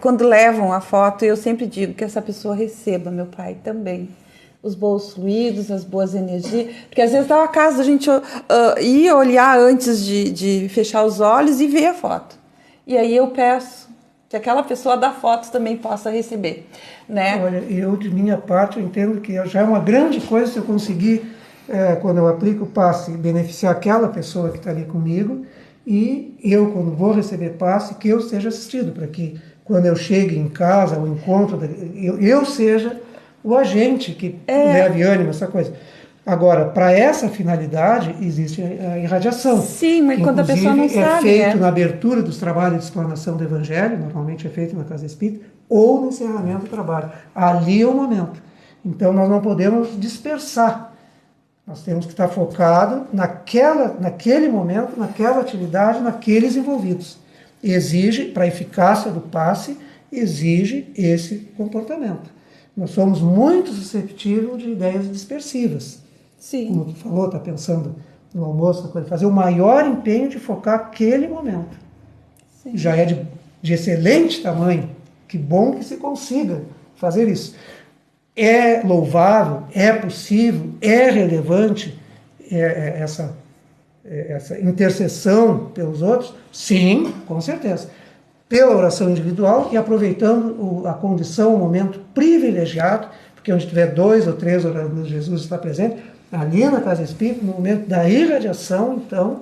quando levam a foto, eu sempre digo que essa pessoa receba, meu pai, também. Os bons fluidos, as boas energias, porque às vezes dá uma casa a gente ir olhar antes de fechar os olhos e ver a foto. E aí eu peço que aquela pessoa da foto também possa receber, né? Olha, eu de minha parte eu entendo que já é uma grande coisa se eu conseguir, quando eu aplico o passe, beneficiar aquela pessoa que está ali comigo, e eu, quando vou receber passe, que eu seja assistido, para que quando eu chegue em casa, ao encontro, eu seja o agente que leve ânimo, essa coisa. Agora, para essa finalidade, existe a irradiação. Sim, mas quando a pessoa não sabe, é feito na abertura dos trabalhos de explanação do Evangelho, normalmente é feito na Casa Espírita, ou no encerramento do trabalho. Ali é o momento. Então, nós não podemos dispersar. Nós temos que estar focado naquele momento, naquela atividade, naqueles envolvidos. Exige, para a eficácia do passe, exige esse comportamento. Nós somos muito susceptíveis de ideias dispersivas. Sim. Como tu falou, está pensando no almoço, fazer o maior empenho de focar aquele momento. Sim. Já é de excelente tamanho. Que bom que se consiga fazer isso. É louvável, é possível, é relevante essa intercessão pelos outros? Sim, com certeza. Pela oração individual e aproveitando a condição, o momento privilegiado, porque onde tiver 2 ou 3 orando, Jesus está presente, ali na casa espírita, no momento da irradiação, então,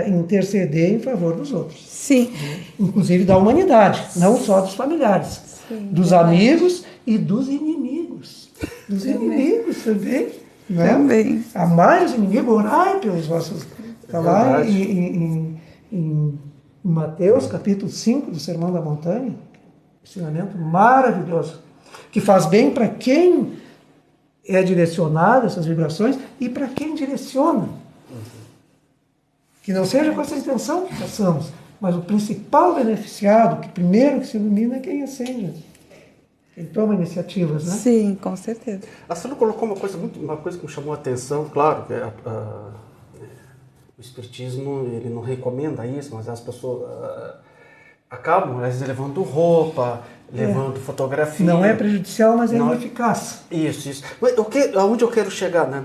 interceder em favor dos outros. Sim. Inclusive da humanidade, não só dos familiares, Sim, dos verdade. amigos e dos inimigos. Dos inimigos também. Né? Também. Amai os inimigos, orai pelos vossos. Está lá em Mateus, capítulo 5 do Sermão da Montanha, ensinamento maravilhoso, que faz bem para quem é direcionado, essas vibrações, e para quem direciona. Que não seja com essa intenção que façamos, mas o principal beneficiado, que primeiro que se ilumina, é quem acende, quem toma iniciativas, né? Sim, com certeza. A senhora colocou uma coisa que me chamou a atenção, claro, que o Espiritismo ele não recomenda isso, mas as pessoas acabam às vezes levando roupa, levando fotografia. Não é prejudicial, mas é ineficaz. Isso. Mas aonde eu quero chegar, né?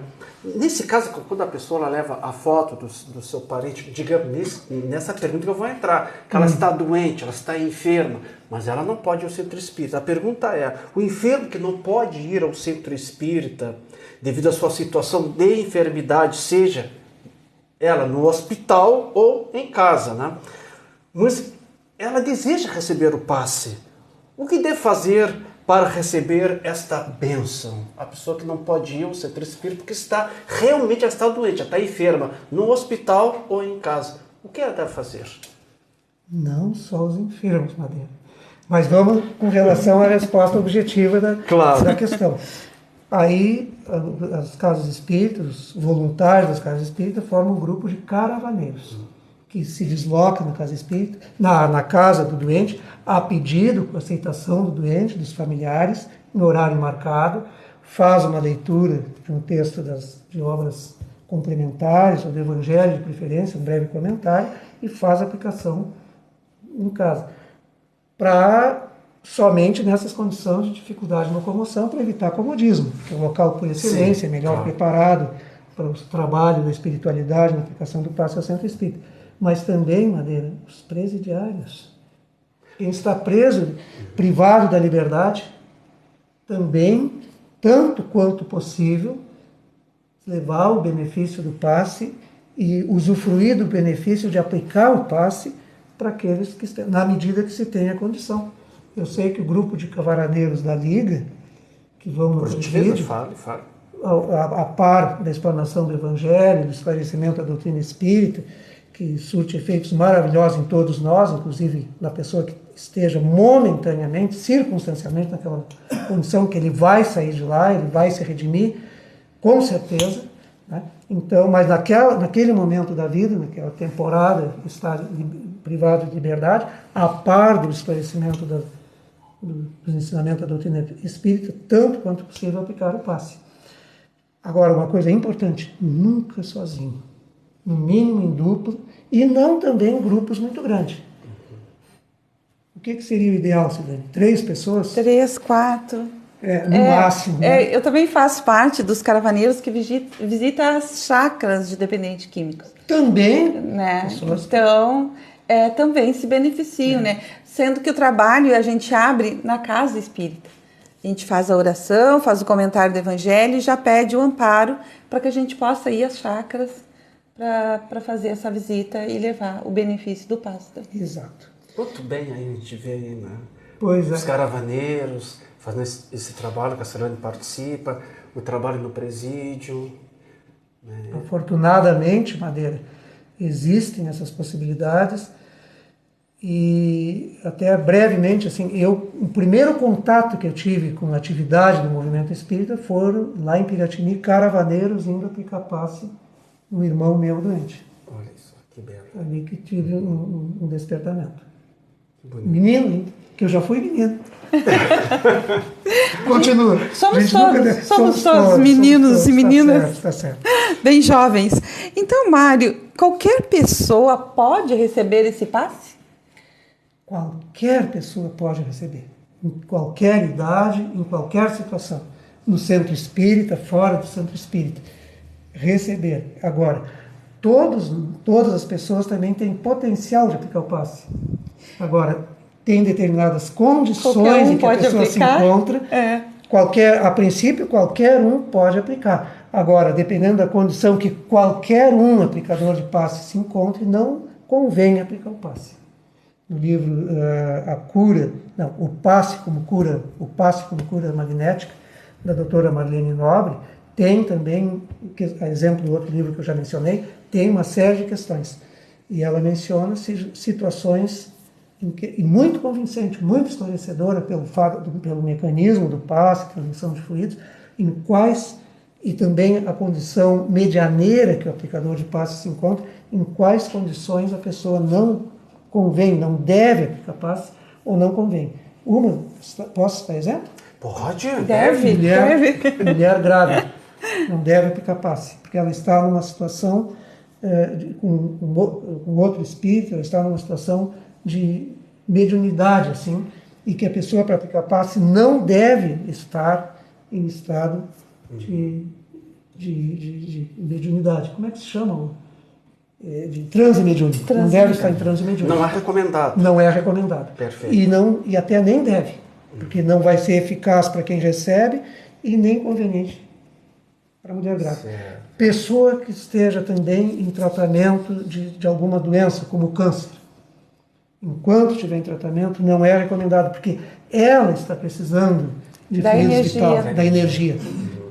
Nesse caso, quando a pessoa ela leva a foto do seu parente, digamos, nessa pergunta que eu vou entrar, que ela está doente, ela está enferma, mas ela não pode ir ao centro espírita. A pergunta é, o enfermo que não pode ir ao centro espírita devido à sua situação de enfermidade, seja ela no hospital ou em casa, né? Mas ela deseja receber o passe. O que deve fazer para receber esta bênção? A pessoa que não pode ir ao centro espírita porque realmente está doente, está enferma, no hospital ou em casa. O que ela deve fazer? Não só os enfermos, Madeira. Mas vamos com relação à resposta objetiva da questão. Aí, as casas espíritas, os voluntários das casas espíritas formam um grupo de caravaneiros que se deslocam na casa espírita, na casa do doente, a pedido, com aceitação do doente, dos familiares, no horário marcado, faz uma leitura de um texto de obras complementares, ou do Evangelho de preferência, um breve comentário, e faz a aplicação em casa. Para somente nessas condições de dificuldade de locomoção, para evitar comodismo, que é um local por excelência, melhor preparado para o trabalho da espiritualidade na aplicação do passe ao centro espírita. Mas também, Madeira, os presidiários. Quem está preso, privado da liberdade, também, tanto quanto possível, levar o benefício do passe e usufruir do benefício de aplicar o passe para aqueles que estão, na medida que se tem a condição. Eu sei que o grupo de cavaraneiros da Liga, que vão no vídeo, a par da explanação do Evangelho, do esclarecimento da doutrina espírita, que surte efeitos maravilhosos em todos nós, inclusive na pessoa que esteja momentaneamente, circunstancialmente, naquela condição que ele vai sair de lá, ele vai se redimir, com certeza. Né? Então, mas naquele momento da vida, naquela temporada, está privado de liberdade, a par do esclarecimento dos ensinamentos da doutrina espírita, tanto quanto possível aplicar o passe. Agora, uma coisa importante, nunca sozinho. No mínimo em dupla, e não também em grupos muito grandes. O que seria o ideal, Silvane? 3 pessoas? 3, 4. No máximo. Né? Eu também faço parte dos caravaneiros que visita as chacras de dependentes químicos. Também. Né? Então, também se beneficiam, né? Sendo que o trabalho a gente abre na casa espírita. A gente faz a oração, faz o comentário do Evangelho e já pede o amparo para que a gente possa ir às chacras para fazer essa visita e levar o benefício do passe. Exato. Muito bem, aí a gente vê aí, né? Pois Os caravaneiros fazendo esse trabalho que a Silvane participa, o trabalho no presídio. Né? Afortunadamente, Madeira, existem essas possibilidades e até brevemente, assim, o primeiro contato que eu tive com a atividade do movimento espírita foram lá em Piratini, caravaneiros indo aplicar passe no irmão meu doente. Olha isso, que belo. Ali que tive um despertamento. Menino, hein? Que eu já fui menino. Continua. Somos todos meninos e meninas tá certo. bem jovens. Então, Mário, qualquer pessoa pode receber esse passe? Qualquer pessoa pode receber, em qualquer idade, em qualquer situação, no centro espírita, fora do centro espírita, receber. Agora, todas as pessoas também têm potencial de aplicar o passe. Agora, tem determinadas condições em que a pessoa se encontra. A princípio, qualquer um pode aplicar. Agora, dependendo da condição que qualquer aplicador de passe se encontre, não convém aplicar o passe. No livro o passe como cura magnética, da doutora Marlene Nobre, tem também, a exemplo do outro livro que eu já mencionei, tem uma série de questões. E ela menciona situações e muito convincente, muito esclarecedora pelo mecanismo do passe, transmissão de fluidos, e também a condição medianeira que o aplicador de passe se encontra, em quais condições a pessoa não deve aplicar passe ou não convém. Posso citar exemplo? Pode. Deve. Mulher grávida não deve aplicar passe, porque ela está numa situação com outro espírito, ela está numa situação de mediunidade, assim, e que a pessoa, para aplicar passe, não deve estar em estado de mediunidade. Como é que se chama? De transe mediúnico. Não deve estar em transe mediúnico. Não é recomendado. Não é recomendado. Perfeito. E até nem deve, porque não vai ser eficaz para quem recebe e nem conveniente para a mulher grávida. Pessoa que esteja também em tratamento de alguma doença, como câncer. Enquanto estiver em tratamento, não é recomendado, porque ela está precisando de fluidos vital, da energia.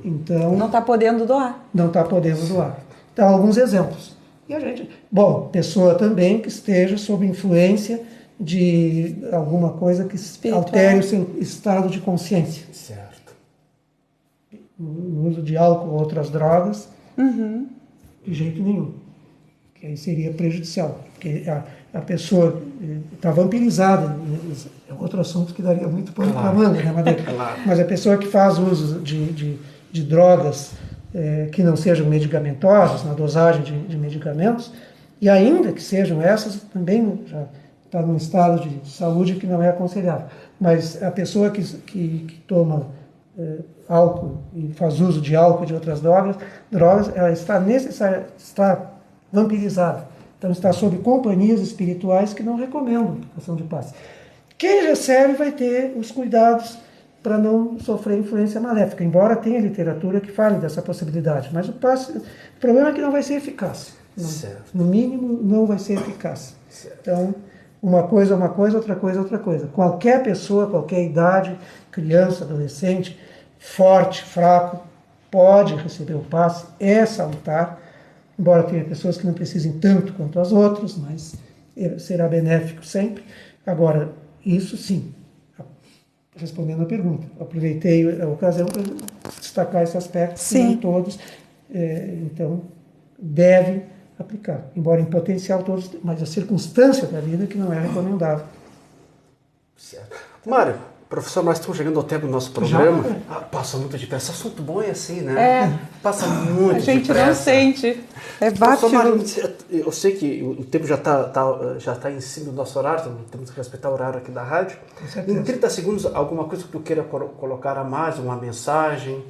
Então, não está podendo doar. Não está podendo doar. Então, alguns exemplos. E pessoa também que esteja sob influência de alguma coisa que altere o seu estado de consciência. Certo. No uso de álcool ou outras drogas, de jeito nenhum. Que aí seria prejudicial. Porque a pessoa está vampirizada. É outro assunto que daria muito pano para manga, né? Mas a pessoa que faz uso de drogas que não sejam medicamentosas, na dosagem de medicamentos, e ainda que sejam essas, também já está num estado de saúde que não é aconselhável. Mas a pessoa que toma álcool e faz uso de álcool e de outras drogas, ela está vampirizada. Então está sob companhias espirituais que não recomendam a aplicação de passe. Quem recebe vai ter os cuidados para não sofrer influência maléfica, embora tenha literatura que fale dessa possibilidade. Mas o problema é que não vai ser eficaz. No mínimo, não vai ser eficaz. Certo. Então, uma coisa é uma coisa, outra coisa é outra coisa. Qualquer pessoa, qualquer idade, criança, adolescente, forte, fraco, pode receber o passe, é salutar, embora tenha pessoas que não precisem tanto quanto as outras, mas será benéfico sempre. Agora, isso sim, respondendo a pergunta, aproveitei a ocasião para destacar esse aspecto, que nem todos, então, devem aplicar, embora em potencial todos, mas a circunstância da vida que não é recomendável. Certo. Mário, professor, nós estamos chegando ao tempo do nosso programa. Passa muito depressa. Assunto bom é assim, né? Passa muito depressa. A gente não sente. Professor Mário, eu sei que o tempo já está em cima do nosso horário, então temos que respeitar o horário aqui da rádio. Em 30 segundos, alguma coisa que tu queira colocar a mais, uma mensagem,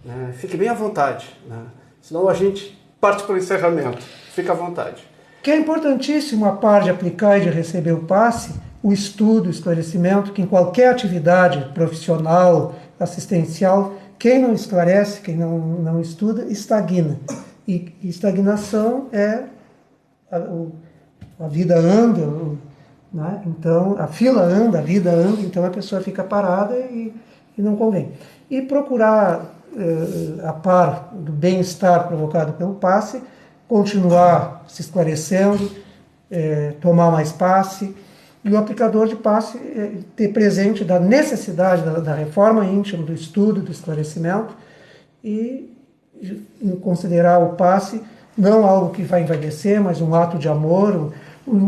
né? Fique bem à vontade, né? Senão a gente parte para o encerramento. Fica à vontade. Que é importantíssimo, a par de aplicar e de receber o passe, o estudo, o esclarecimento, que em qualquer atividade profissional, assistencial, quem não esclarece, quem não estuda, estagna. E estagnação é a vida anda, né? Então a fila anda, a vida anda, então a pessoa fica parada e não convém. E procurar, a par do bem-estar provocado pelo passe, continuar se esclarecendo, tomar mais passe, e o aplicador de passe ter presente da necessidade da reforma íntima, do estudo, do esclarecimento, e considerar o passe não algo que vai envaidecer, mas um ato de amor,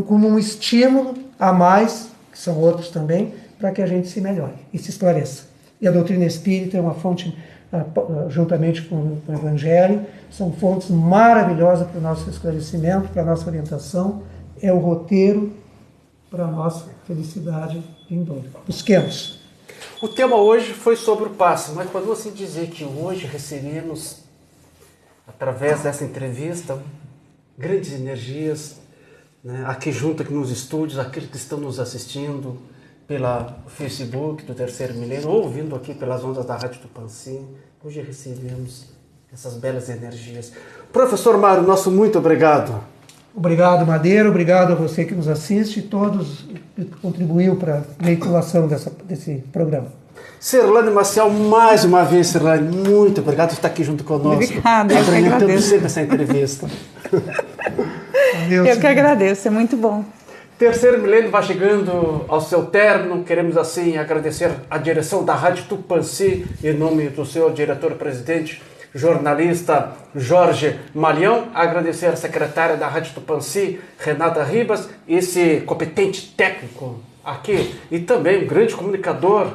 como um estímulo a mais que são outros também, para que a gente se melhore e se esclareça. E a doutrina espírita é uma fonte, juntamente com o Evangelho, são fontes maravilhosas para o nosso esclarecimento, para a nossa orientação, é o roteiro para a nossa felicidade vindoura. Busquemos. O tema hoje foi sobre o passe, mas podemos assim dizer que hoje recebemos, através dessa entrevista, grandes energias, né, aqui junto, aqui nos estúdios, aqueles que estão nos assistindo pela Facebook do Terceiro Milênio, ou ouvindo aqui pelas ondas da Rádio Tupãssi. Hoje recebemos essas belas energias. Professor Mário, nosso muito obrigado. Obrigado, Madeira, obrigado a você que nos assiste e todos que contribuiu para a veiculação desse programa. Serlane Maciel, mais uma vez, Serlane, muito obrigado por estar aqui junto conosco. Obrigada, eu que agradeço. Sempre essa entrevista. Eu que agradeço, é muito bom. Terceiro Milênio vai chegando ao seu término. Queremos, assim, agradecer a direção da Rádio Tupãssi, em nome do senhor diretor-presidente, jornalista Jorge Malhão, agradecer a secretária da Rádio Tupãssi, Renata Ribas, esse competente técnico aqui, e também um grande comunicador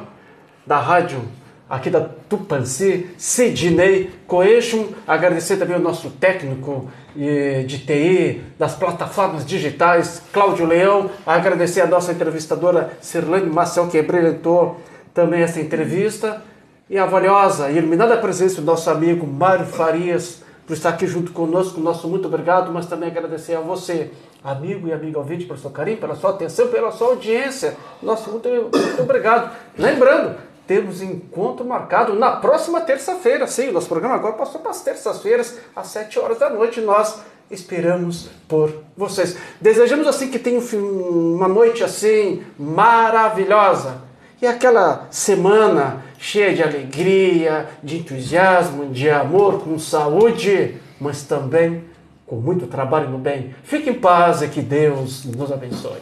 da rádio aqui da Tupãssi, Sidney Coeixo. Agradecer também ao nosso técnico de TI, das plataformas digitais, Cláudio Leão. Agradecer a nossa entrevistadora Serlane Maciel, que brilhantou também essa entrevista. E a valiosa e iluminada presença do nosso amigo Mário Farias, por estar aqui junto conosco. Nosso muito obrigado, mas também agradecer a você, amigo e amiga ouvinte, pelo seu carinho, pela sua atenção, pela sua audiência. Nosso muito obrigado. Lembrando, temos encontro marcado na próxima terça-feira. Sim, o nosso programa agora passou para as terças-feiras, às 7 horas da noite. Nós esperamos por vocês. Desejamos assim que tenham uma noite assim maravilhosa. E aquela semana cheia de alegria, de entusiasmo, de amor, com saúde, mas também com muito trabalho no bem. Fique em paz e que Deus nos abençoe.